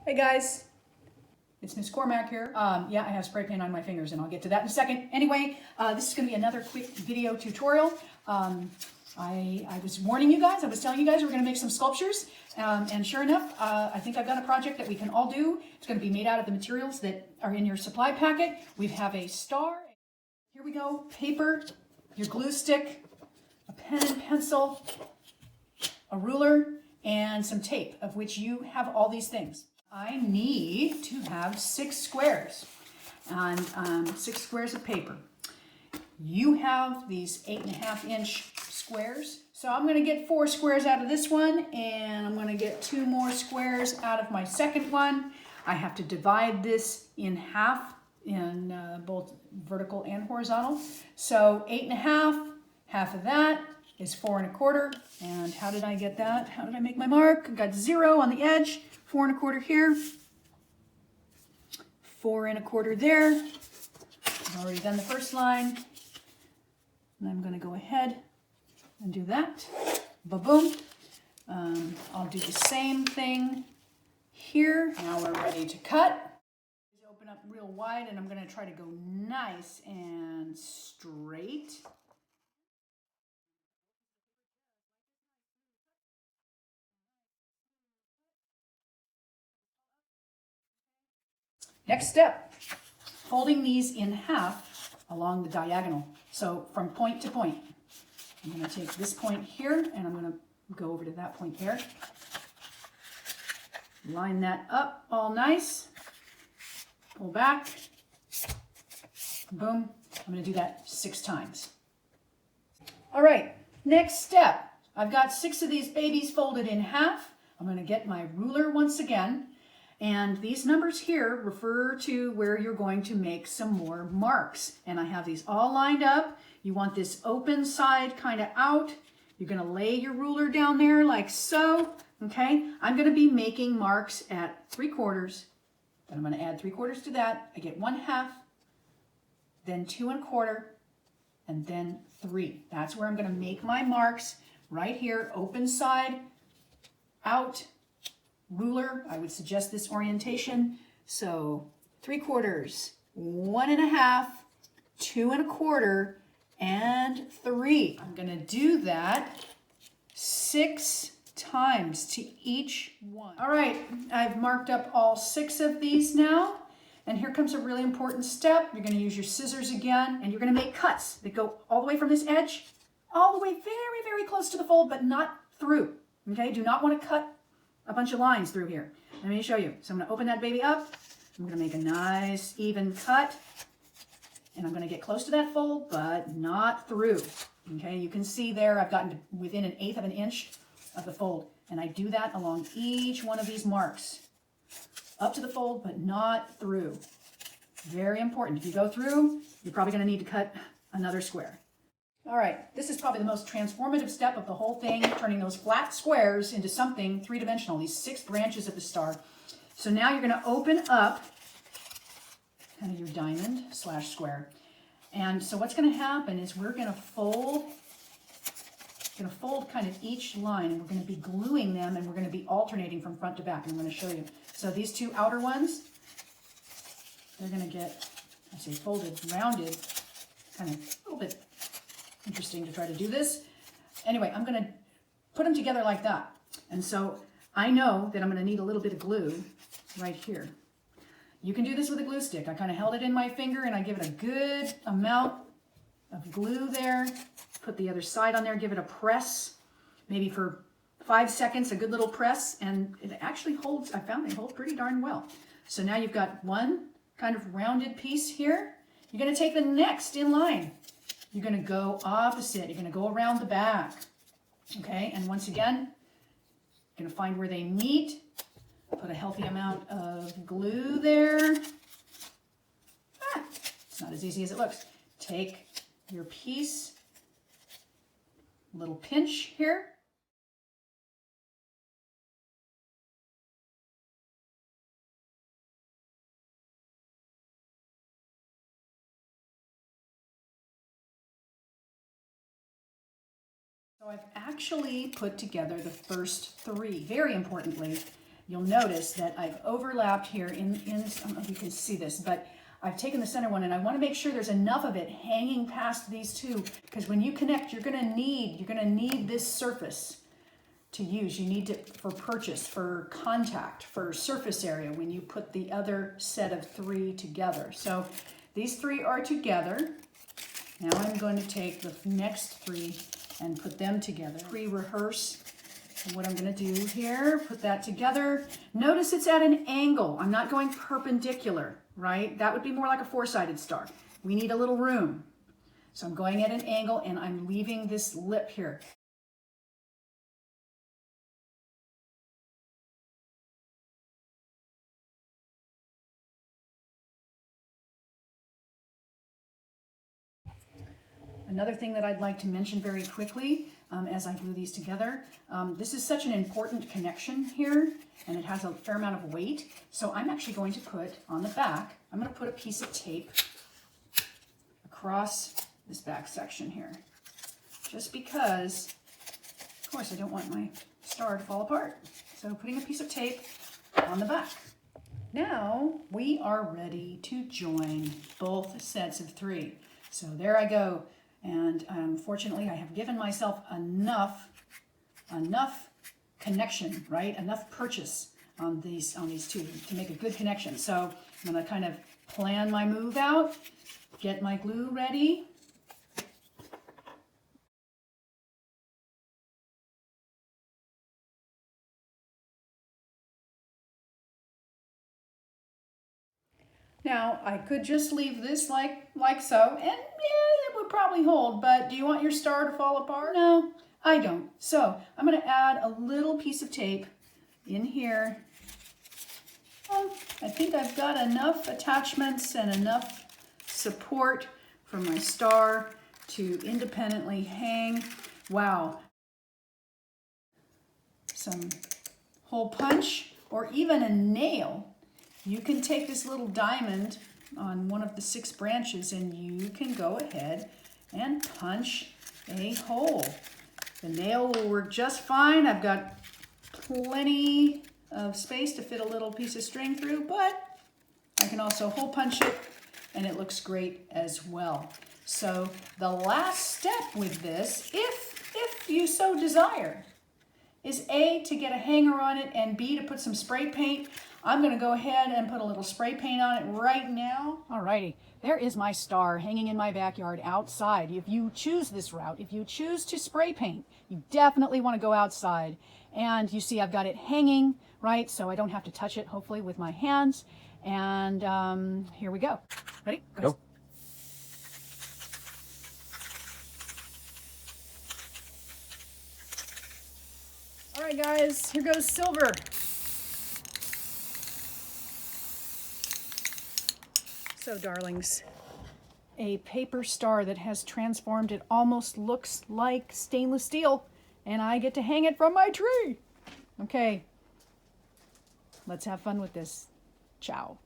Hey guys, it's Miss Cormack here. Yeah, I have spray paint on my fingers and I'll get to that in a second. Anyway, this is going to be another quick video tutorial. I was warning you guys, I was telling you guys we're going to make some sculptures, and sure enough, I think I've got a project that we can all do. It's going to be made out of the materials that are in your supply packet. We have a star. Here we go, paper, your glue stick, a pen and pencil, a ruler, and some tape, of which you have all these things. I need to have 6 squares and 6 squares of paper. You have these 8.5-inch squares. So I'm going to get 4 squares out of this one, and I'm going to get 2 more squares out of my second one. I have to divide this in half in both vertical and horizontal. So 8.5, half of that is 4 1/4. And how did I get that? How did I make my mark? I got 0 on the edge, 4 1/4 here, 4 1/4 there. I've already done the first line. And I'm going to go ahead and do that. Ba-boom. I'll do the same thing here. Now we're ready to cut. Open up real wide, and I'm going to try to go nice and straight. Next step, folding these in half along the diagonal. So from point to point. I'm going to take this point here and I'm going to go over to that point there. Line that up all nice. Pull back. Boom. I'm going to do that 6 times. All right, next step. I've got 6 of these babies folded in half. I'm going to get my ruler once again. And these numbers here refer to where you're going to make some more marks. And I have these all lined up. You want this open side kind of out. You're going to lay your ruler down there like so. Okay, I'm going to be making marks at 3/4. Then I'm going to add 3/4 to that. I get 1/2, then 2 1/4, and then 3. That's where I'm going to make my marks right here. Open side, out. Ruler, I would suggest this orientation. So 3/4, 1 1/2, 2 1/4, and 3. I'm going to do that 6 times to each one. All right, I've marked up all 6 of these now. And here comes a really important step. You're going to use your scissors again, and you're going to make cuts that go all the way from this edge, all the way very, very close to the fold, but not through. Okay, do not want to cut a bunch of lines through here. Let me show you. So I'm going to open that baby up. I'm going to make a nice even cut. And I'm going to get close to that fold, but not through. Okay, you can see there I've gotten to within 1/8 of an inch of the fold. And I do that along each one of these marks. Up to the fold, but not through. Very important. If you go through, you're probably going to need to cut another square. All right, this is probably the most transformative step of the whole thing, turning those flat squares into something 3-dimensional, these 6 branches of the star. So now you're going to open up kind of your diamond / square. And so what's going to happen is we're going to fold kind of each line, and we're going to be gluing them, and we're going to be alternating from front to back, and I'm going to show you. So these 2 outer ones, they're going to get, I say folded, rounded, kind of a little bit interesting to try to do this. Anyway, I'm going to put them together like that. And so I know that I'm going to need a little bit of glue right here. You can do this with a glue stick. I kind of held it in my finger and I give it a good amount of glue there. Put the other side on there, give it a press, maybe for 5 seconds, a good little press, and it actually holds, I found they hold pretty darn well. So now you've got one kind of rounded piece here. You're going to take the next in line. You're going to go opposite. You're going to go around the back. Okay, and once again, you're going to find where they meet. Put a healthy amount of glue there. It's not as easy as it looks. Take your piece, little pinch here. So I've actually put together the first 3, very importantly, you'll notice that I've overlapped here in I don't know if you can see this, but I've taken the center one and I want to make sure there's enough of it hanging past these two, because when you connect, you're going to need this surface to use. You need it for purchase, for contact, for surface area when you put the other set of 3 together. So these 3 are together. Now I'm going to take the next 3 and put them together. Pre-rehearse what I'm going to do here. Put that together. Notice it's at an angle. I'm not going perpendicular, right? That would be more like a 4-sided star. We need a little room. So I'm going at an angle and I'm leaving this lip here. Another thing that I'd like to mention very quickly as I glue these together, this is such an important connection here, and it has a fair amount of weight. So I'm actually going to put on the back, I'm going to put a piece of tape across this back section here, just because, of course, I don't want my star to fall apart. So putting a piece of tape on the back. Now we are ready to join both sets of 3. So there I go. And fortunately, I have given myself enough connection, right? Enough purchase on these two to make a good connection. So I'm going to kind of plan my move out, get my glue ready. Now, I could just leave this like so, and yeah, it would probably hold, but do you want your star to fall apart? No, I don't. So I'm going to add a little piece of tape in here. I think I've got enough attachments and enough support for my star to independently hang. Wow. Some hole punch or even a nail. You can take this little diamond on one of the 6 branches and you can go ahead and punch a hole. The nail will work just fine. I've got plenty of space to fit a little piece of string through, but I can also hole punch it and it looks great as well. So the last step with this, if you so desire, is A, to get a hanger on it, and B, to put some spray paint. I'm going to go ahead and put a little spray paint on it right now. Alrighty, there is my star hanging in my backyard outside. If you choose this route, if you choose to spray paint, you definitely want to go outside. And you see I've got it hanging, right? So I don't have to touch it, hopefully, with my hands. And here we go. Ready? Go. All right, guys, here goes silver. So, darlings, a paper star that has transformed. It almost looks like stainless steel, and I get to hang it from my tree. Okay, let's have fun with this. Ciao.